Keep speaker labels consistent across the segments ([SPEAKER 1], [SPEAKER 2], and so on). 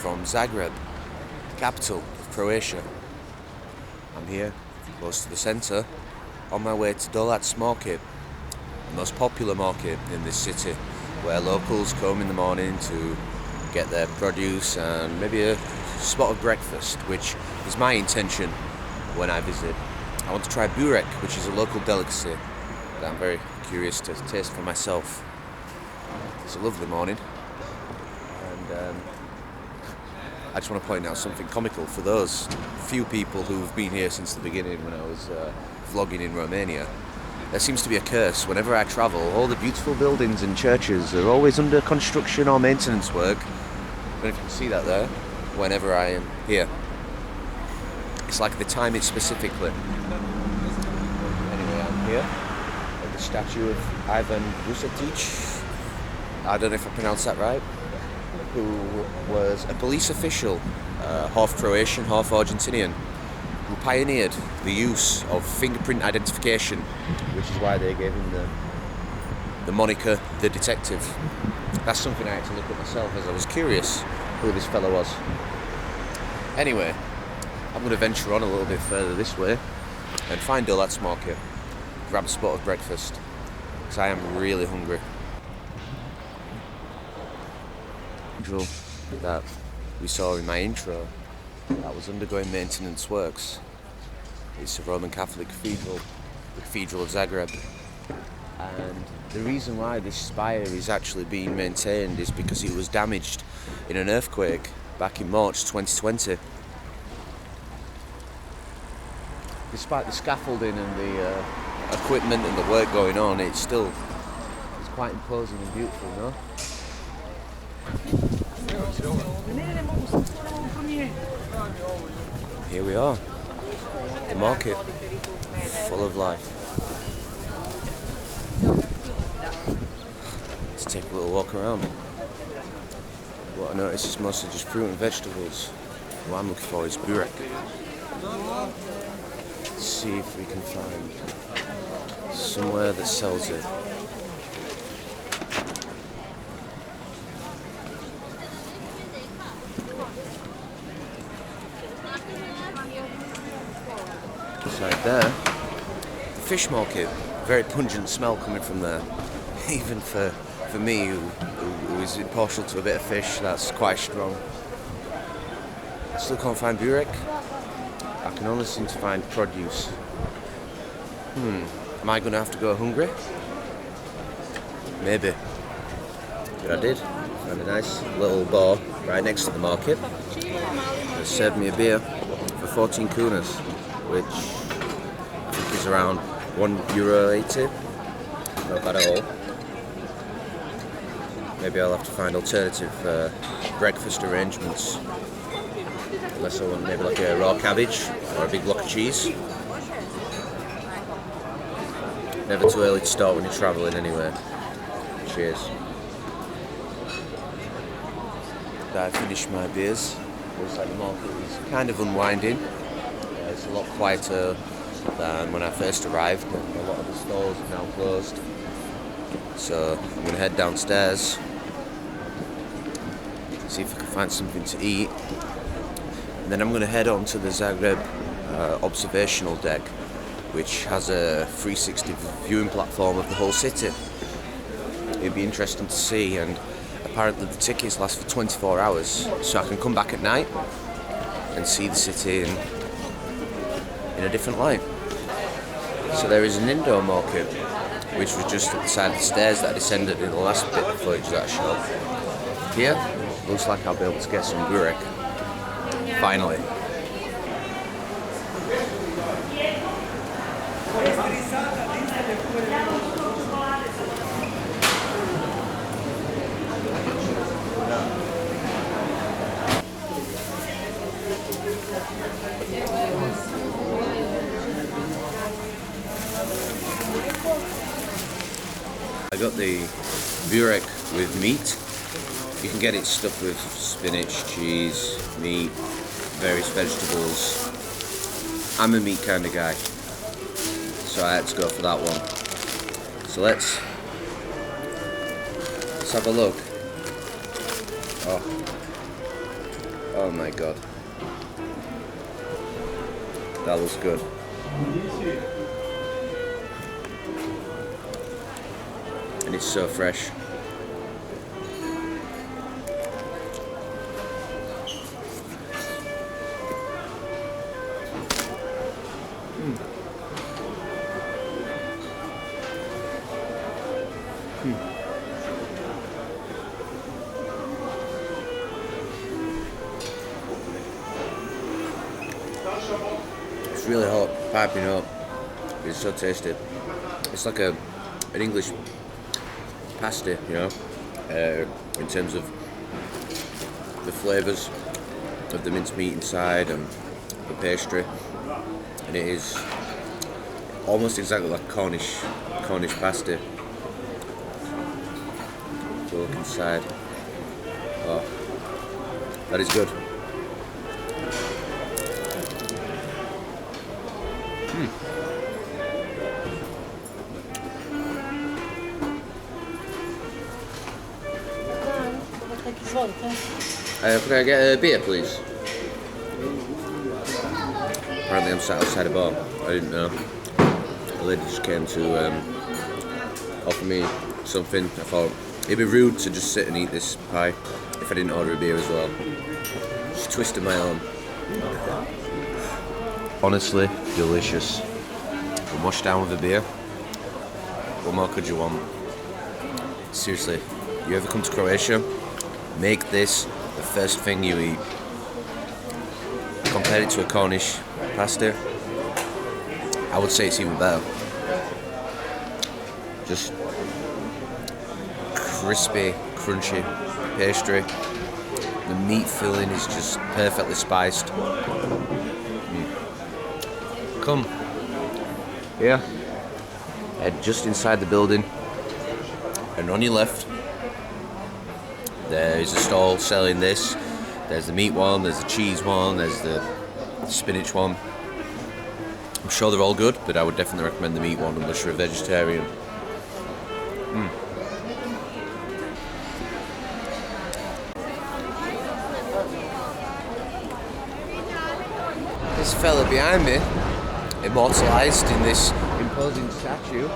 [SPEAKER 1] from Zagreb, capital of Croatia. I'm here, close to the centre, on my way to Dolac Market, the most popular market in this city, where locals come in the morning to get their produce and maybe a spot of breakfast, which is my intention when I visit. I want to try burek, which is a local delicacy that I'm very curious to taste for myself. It's a lovely morning, and I just want to point out something comical for those few people who've been here since the beginning when I was vlogging in Romania. There seems to be a curse. Whenever I travel, all the beautiful buildings and churches are always under construction or maintenance work. I don't know if you can see that there, whenever I am here. It's like they time it specifically. Anyway, I'm here at the statue of Ivan Vucetic. I don't know if I pronounced that right. Who was a police official, half Croatian, half Argentinian, who pioneered the use of fingerprint identification, which is why they gave him the moniker The Detective. That's something I had to look at myself as I was curious who this fellow was. Anyway, I'm going to venture on a little bit further this way and find Dolac Market, grab a spot of breakfast, because I am really hungry. That we saw in my intro that was undergoing maintenance works. It's a Roman Catholic cathedral, the Cathedral of Zagreb, and the reason why this spire is actually being maintained is because it was damaged in an earthquake back in March 2020. Despite the scaffolding and the equipment and the work going on, it's quite imposing and beautiful, no? Here we are, the market, full of life. Let's take a little walk around. What I notice is mostly just fruit and vegetables. What I'm looking for is burek. Let's see if we can find somewhere that sells it. Right there, the fish market, very pungent smell coming from there. Even for me who is impartial to a bit of fish, that's quite strong. Still can't find burek. I can only seem to find produce. Am I going to have to go hungry? Maybe. But I did. Found a nice little bar right next to the market. They served me a beer for 14 kunas, which is around €1.80. Not bad at all. Maybe I'll have to find alternative breakfast arrangements. Unless I want maybe like a raw cabbage or a big block of cheese. Never too early to start when you're travelling anyway. Cheers. I finished my beers. Looks like the market is kind of unwinding. It's a lot quieter than when I first arrived. A lot of the stores are now closed. So I'm going to head downstairs, see if I can find something to eat. And then I'm going to head on to the Zagreb observational deck, which has a 360 viewing platform of the whole city. It'd be interesting to see, and apparently the tickets last for 24 hours, so I can come back at night and see the city in a different light. So there is an indoor market, which was just at the side of the stairs that I descended in the last bit of footage that I shot. Here, looks like I'll be able to get some burek. Finally. I got the burek with meat. You can get it stuffed with spinach, cheese, meat, various vegetables. I'm a meat kind of guy, so I had to go for that one. So let's have a look. Oh, Oh my god. That looks good. And it's so fresh. It's really hot, piping hot. It's so tasty. It's like an English pasty, you know, in terms of the flavours of the mincemeat inside and the pastry. And it is almost exactly like Cornish pasty. So look inside. Oh, that is good. Could I get a beer, please? Apparently I'm sat outside a bar. I didn't know. The lady just came to offer me something. I thought it'd be rude to just sit and eat this pie if I didn't order a beer as well. Just twisted my arm. Honestly, delicious. And washed down with a beer. What more could you want? Seriously, you ever come to Croatia? Make this the first thing you eat. Compare it to a Cornish pasta. I would say it's even better. Just crispy, crunchy pastry. The meat filling is just perfectly spiced. Come. Here. Head just inside the building. And on your left, there is a stall selling this. There's the meat one, there's the cheese one, there's the spinach one. I'm sure they're all good, but I would definitely recommend the meat one unless you're a vegetarian. This fella behind me, immortalised in this imposing statue,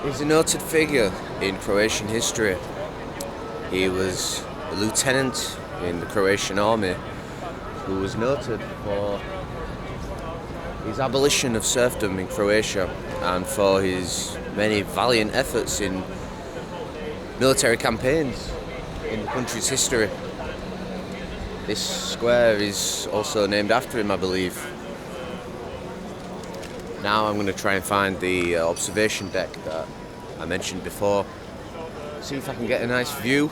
[SPEAKER 1] is a noted figure in Croatian history. He was a lieutenant in the Croatian army who was noted for his abolition of serfdom in Croatia and for his many valiant efforts in military campaigns in the country's history. This square is also named after him, I believe. Now I'm going to try and find the observation deck that I mentioned before. See if I can get a nice view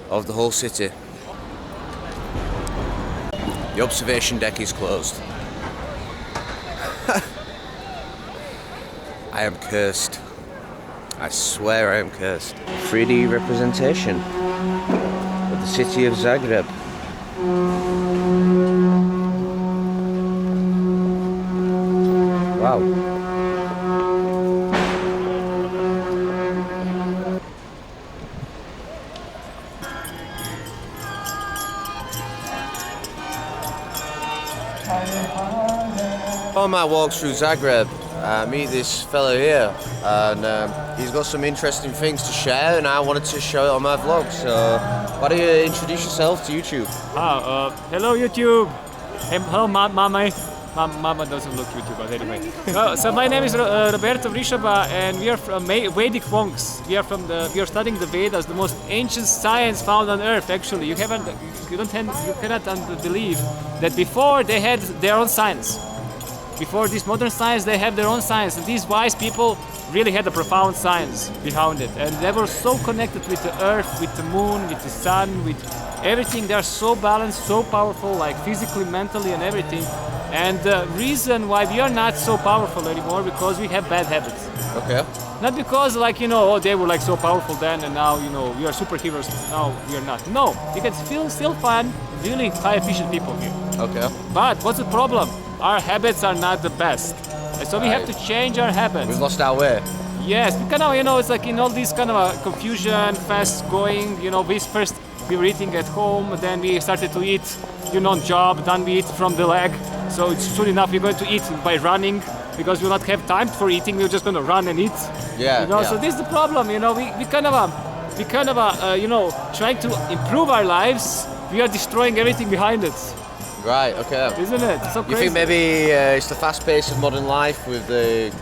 [SPEAKER 1] of the whole city. The observation deck is closed. I am cursed. I swear I am cursed. 3D representation of the city of Zagreb. Wow. On my walk through Zagreb, I meet this fellow here, and he's got some interesting things to share, and I wanted to show it on my vlog. So, why don't you introduce yourself to YouTube?
[SPEAKER 2] Hello YouTube. Hello Mama. Mama doesn't look YouTube, but anyway. So my name is Roberto Vrishaba, and we are from Vedic monks. We are studying the Vedas, the most ancient science found on earth. Actually, you cannot believe that before they had their own science. Before this modern science, they have their own science, and these wise people really had a profound science behind it, and they were so connected with the earth, with the moon, with the sun, with everything. They are so balanced, so powerful, like physically, mentally, and everything. And the reason why we are not so powerful anymore, because we have bad habits.
[SPEAKER 1] Okay.
[SPEAKER 2] Not because they were like so powerful then, and now we are superheroes. Now we are not. No, you can still find really high efficient people here.
[SPEAKER 1] Okay.
[SPEAKER 2] But what's the problem? Our habits are not the best. And so we have to change our habits.
[SPEAKER 1] We've lost our way.
[SPEAKER 2] Yes, we kind of, it's like in all this kind of confusion, fast going, we first we were eating at home, then we started to eat, on job, then we eat from the leg. So it's soon enough we're going to eat by running because we'll not have time for eating. We're just going to run and eat.
[SPEAKER 1] Yeah.
[SPEAKER 2] So this is the problem. We kind of trying to improve our lives. We are destroying everything behind it.
[SPEAKER 1] Right. Okay.
[SPEAKER 2] Isn't it? It's so crazy.
[SPEAKER 1] You think maybe it's the fast pace of modern life with the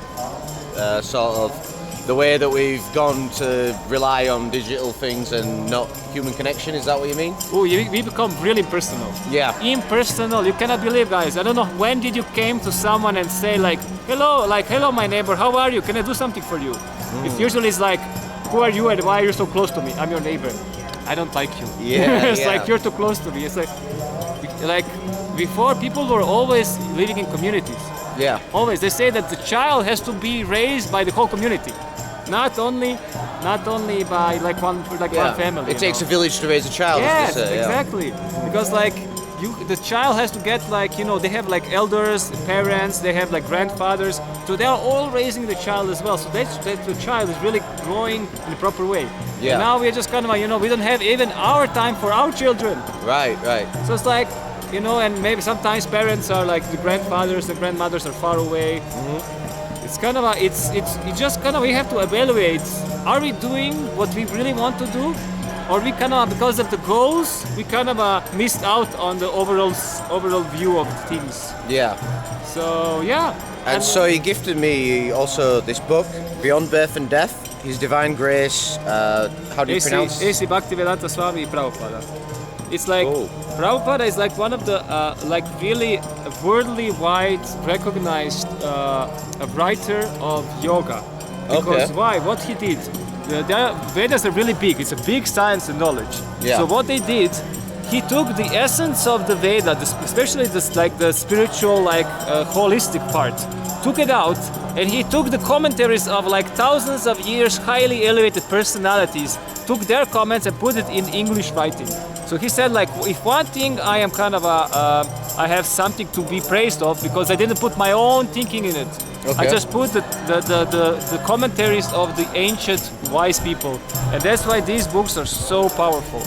[SPEAKER 1] sort of the way that we've gone to rely on digital things and not human connection? Is that what you mean?
[SPEAKER 2] Oh, we become really impersonal.
[SPEAKER 1] Yeah.
[SPEAKER 2] Impersonal. You cannot believe, guys. I don't know, when did you came to someone and say hello, my neighbor, how are you? Can I do something for you? It's usually like, who are you and why are you so close to me? I'm your neighbor. I don't like you.
[SPEAKER 1] Yeah.
[SPEAKER 2] It's like you're too close to me. It's like before, people were always living in communities.
[SPEAKER 1] Yeah.
[SPEAKER 2] Always. They say that the child has to be raised by the whole community. Not only by one family.
[SPEAKER 1] It takes a village to raise a child.
[SPEAKER 2] Yes,
[SPEAKER 1] as they say,
[SPEAKER 2] exactly. Because the child has to get they have elders, parents, they have grandfathers, so they are all raising the child as well. So that the child is really growing in the proper way.
[SPEAKER 1] Yeah.
[SPEAKER 2] And now we're just kind of we don't have even our time for our children.
[SPEAKER 1] Right.
[SPEAKER 2] So it's and maybe sometimes parents are the grandfathers, the grandmothers are far away.
[SPEAKER 1] Mm-hmm.
[SPEAKER 2] It's kind of we have to evaluate, are we doing what we really want to do, or we kind of, because of the goals, we kind of missed out on the overall view of things.
[SPEAKER 1] Yeah.
[SPEAKER 2] So yeah.
[SPEAKER 1] And so he gifted me also this book, Beyond Birth and Death, His Divine Grace. How do you pronounce?
[SPEAKER 2] A.C. Bhaktivedanta Swami Prabhupada. It's Prabhupada is one of the really worldly wide recognized writer of yoga. Because why? What he did? The Vedas are really big. It's a big science and knowledge.
[SPEAKER 1] Yeah.
[SPEAKER 2] So what they did, he took the essence of the Veda, especially the spiritual, holistic part, took it out, and he took the commentaries of thousands of years highly elevated personalities, took their comments and put it in English writing. So he said, if one thing I am kind of I have something to be praised of because I didn't put my own thinking in it.
[SPEAKER 1] Okay.
[SPEAKER 2] I just put the commentaries of the ancient wise people, and that's why these books are so powerful.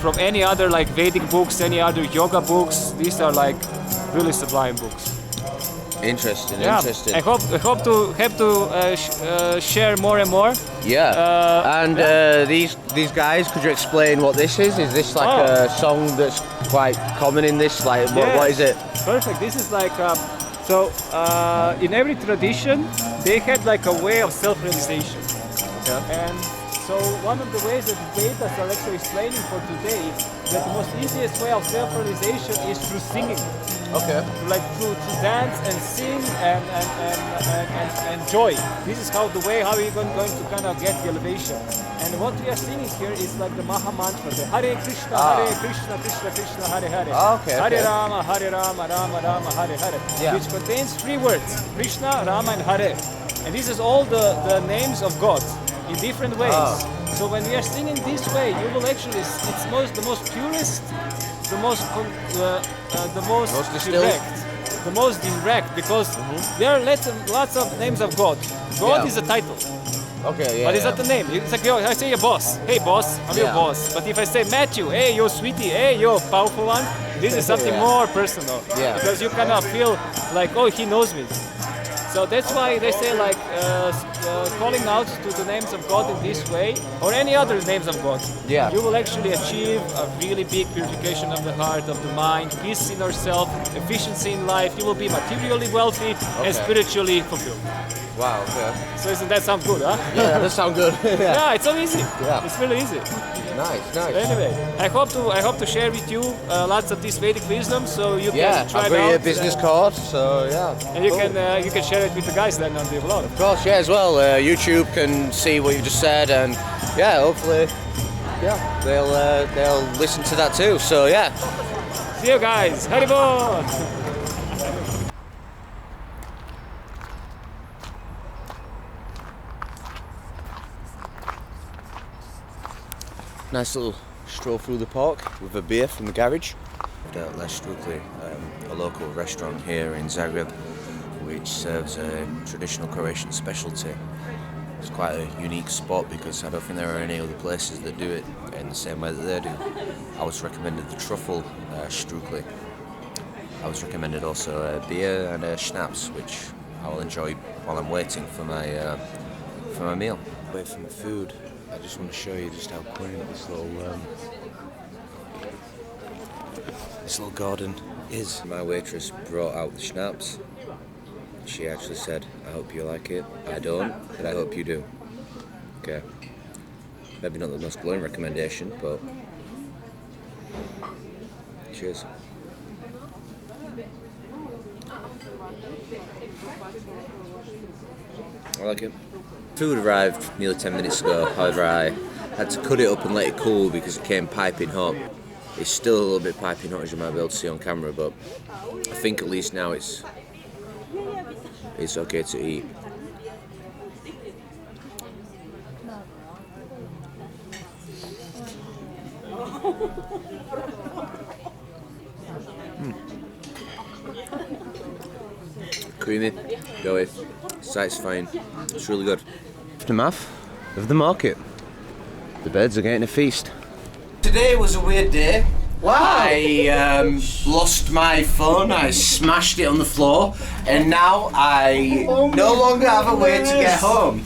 [SPEAKER 2] From any other Vedic books, any other yoga books, these are really sublime books.
[SPEAKER 1] Interesting.
[SPEAKER 2] I hope to have to share more and more.
[SPEAKER 1] Yeah. These guys, could you explain what this is? Is this a song that's quite common in this? What is it?
[SPEAKER 2] Perfect. This is in every tradition they had a way of self-realization. And so one of the ways that the Vedas are actually explaining for today is that the most easiest way of self-realization is through singing.
[SPEAKER 1] Okay.
[SPEAKER 2] To dance and sing and joy. This is how we're going to kind of get the elevation. And what we are singing here is the Maha Mantra, the Hare Krishna, Krishna Krishna, Hare Hare. Hare Rama, Rama Rama, Hare Hare.
[SPEAKER 1] Yeah.
[SPEAKER 2] Which contains 3 words, Krishna, Rama and Hare. And this is all the names of God in different ways. So when we are singing this way, you will actually, it's the most purest, the most direct, because there are lots of names of God. God is a title.
[SPEAKER 1] Okay, yeah.
[SPEAKER 2] But it's not the name. It's I say a boss. Hey boss, I'm your boss. But if I say Matthew, hey yo sweetie, hey yo powerful one, this is something more personal.
[SPEAKER 1] Yeah.
[SPEAKER 2] Because you kind of feel oh, he knows me. So that's why they say calling out to the names of God in this way, or any other names of God, you will actually achieve a really big purification of the heart, of the mind, peace in ourselves, efficiency in life. You will be materially wealthy and spiritually fulfilled.
[SPEAKER 1] Wow, okay.
[SPEAKER 2] So doesn't that sound good, huh?
[SPEAKER 1] Yeah, that does sound good.
[SPEAKER 2] Yeah, it's so easy.
[SPEAKER 1] Yeah.
[SPEAKER 2] It's really easy.
[SPEAKER 1] Nice.
[SPEAKER 2] So anyway, I hope to share with you lots of this Vedic wisdom, so you can try it out.
[SPEAKER 1] I've got a business card, so yeah.
[SPEAKER 2] And you can share it with the guys then on the vlog.
[SPEAKER 1] Of course, as well. YouTube can see what you just said, and hopefully, they'll listen to that too. So yeah.
[SPEAKER 2] See you guys. Haribol.
[SPEAKER 1] Nice little stroll through the park with a beer from the garage. Les Strugli, a local restaurant here in Zagreb, which serves a traditional Croatian specialty. It's quite a unique spot because I don't think there are any other places that do it in the same way that they do. I was recommended the truffle strudel. I was recommended also a beer and a schnapps, which I will enjoy while I'm waiting for my meal. Away from the food, I just want to show you just how quaint this little garden is. My waitress brought out the schnapps. She actually said, "I hope you like it. I don't, but I hope you do." Okay. Maybe not the most glowing recommendation, but cheers. I like it. Food arrived nearly 10 minutes ago, however I had to cut it up and let it cool because it came piping hot. It's still a little bit piping hot, as you might be able to see on camera, but I think at least now it's okay to eat. Creamy, doughy, satisfying. It's really good. Aftermath of the market. The birds are getting a feast. Today was a weird day. Wow. I lost my phone, I smashed it on the floor, and now I no longer have a way to get home.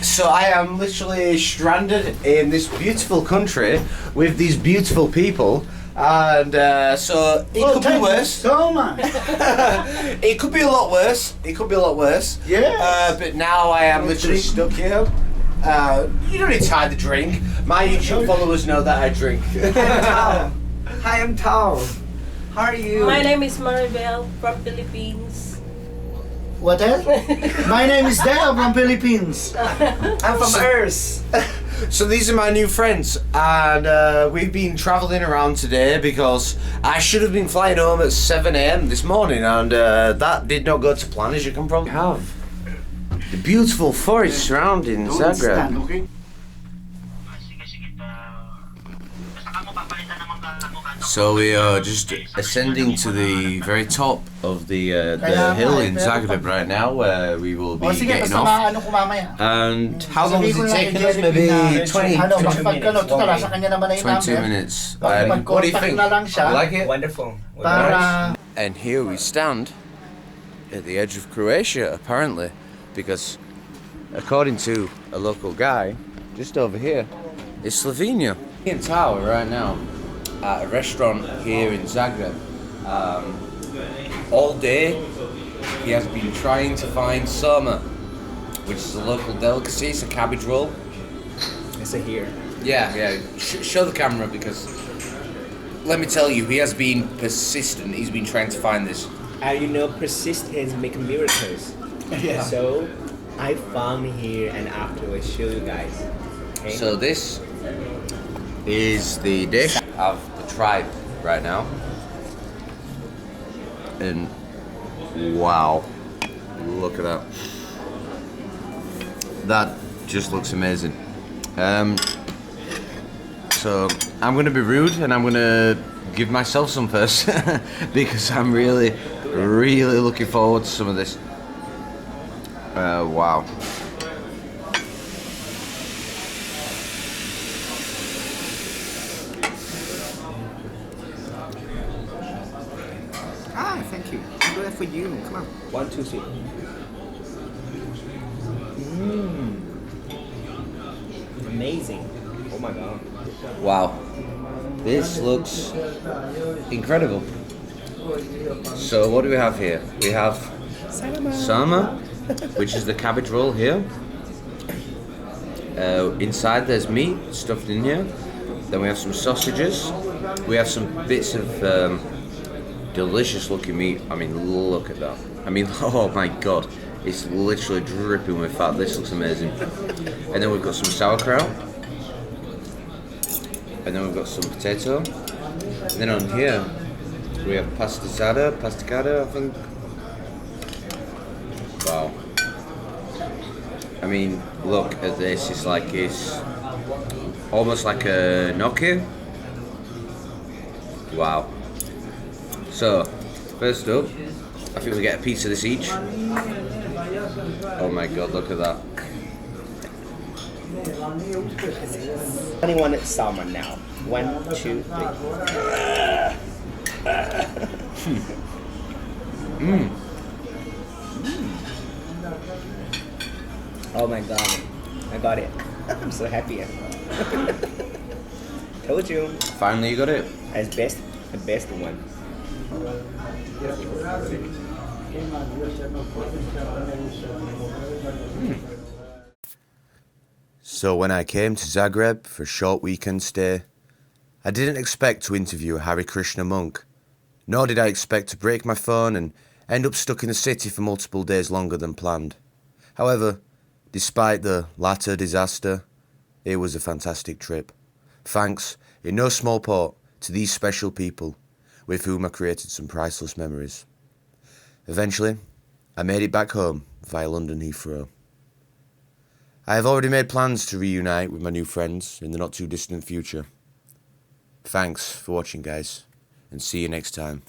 [SPEAKER 1] So I am literally stranded in this beautiful country with these beautiful people, and so it could be worse.
[SPEAKER 3] So much.
[SPEAKER 1] It could be a lot worse. It could be a lot worse.
[SPEAKER 3] Yeah.
[SPEAKER 1] But now I am literally stuck here. You don't need to hide the drink. My YouTube followers know that I drink.
[SPEAKER 3] Hi, I'm Tao. How are you?
[SPEAKER 4] My name is Maribel from Philippines.
[SPEAKER 3] What else? My name is Dale from Philippines. I'm from Earth.
[SPEAKER 1] So these are my new friends, and we've been travelling around today because I should have been flying home at 7 a.m. this morning, and that did not go to plan, as you can probably have. The beautiful forest surrounding Zagreb.
[SPEAKER 3] Stand, okay?
[SPEAKER 1] So we are just ascending to the very top of the hill in Zagreb right now, where we will be getting off. And how long has it taken us? Maybe 22 minutes. What do you think? You like it?
[SPEAKER 5] Wonderful.
[SPEAKER 1] And here we stand at the edge of Croatia, apparently, because according to a local guy, just over here, is Slovenia. In Tower right now, at a restaurant here in Zagreb. All day he has been trying to find soma, which is a local delicacy. It's a cabbage roll.
[SPEAKER 5] It's a here.
[SPEAKER 1] Yeah. Show the camera, because let me tell you, he has been persistent. He's been trying to find this.
[SPEAKER 5] And you know, persistence makes miracles.
[SPEAKER 3] Yeah.
[SPEAKER 5] So I found here, and after I show you guys. Okay?
[SPEAKER 1] So this is the dish of the tribe right now. And wow, look at that. That just looks amazing. So I'm gonna be rude and I'm gonna give myself some first because I'm really looking forward to some of this. Wow.
[SPEAKER 3] Ah, thank you. I'll do that for you. Come on.
[SPEAKER 5] 1, 2, 3. Amazing. Oh my god.
[SPEAKER 1] Wow. This looks incredible. So what do we have here? We have sama, which is the cabbage roll here. Inside there's meat stuffed in here. Then we have some sausages. We have some bits of delicious looking meat. I mean, look at that. I mean, oh my god. It's literally dripping with fat. This looks amazing. And then we've got some sauerkraut. And then we've got some potato. And then on here, we have pasticada, I think. Wow. I mean, look at this. It's almost like a gnocchi. Wow. So, first up, I think we get a piece of this each. Oh my god, look at that.
[SPEAKER 5] 21 salmon now. 1, 2, 3. Oh my god, I got it. I'm so happy. Told you.
[SPEAKER 1] Finally, you got it.
[SPEAKER 5] It's the best one.
[SPEAKER 1] So when I came to Zagreb for a short weekend stay, I didn't expect to interview a Hare Krishna monk, nor did I expect to break my phone and end up stuck in the city for multiple days longer than planned. However, despite the latter disaster, it was a fantastic trip. Thanks, in no small part, to these special people with whom I created some priceless memories. Eventually, I made it back home via London Heathrow. I have already made plans to reunite with my new friends in the not too distant future. Thanks for watching, guys, and see you next time.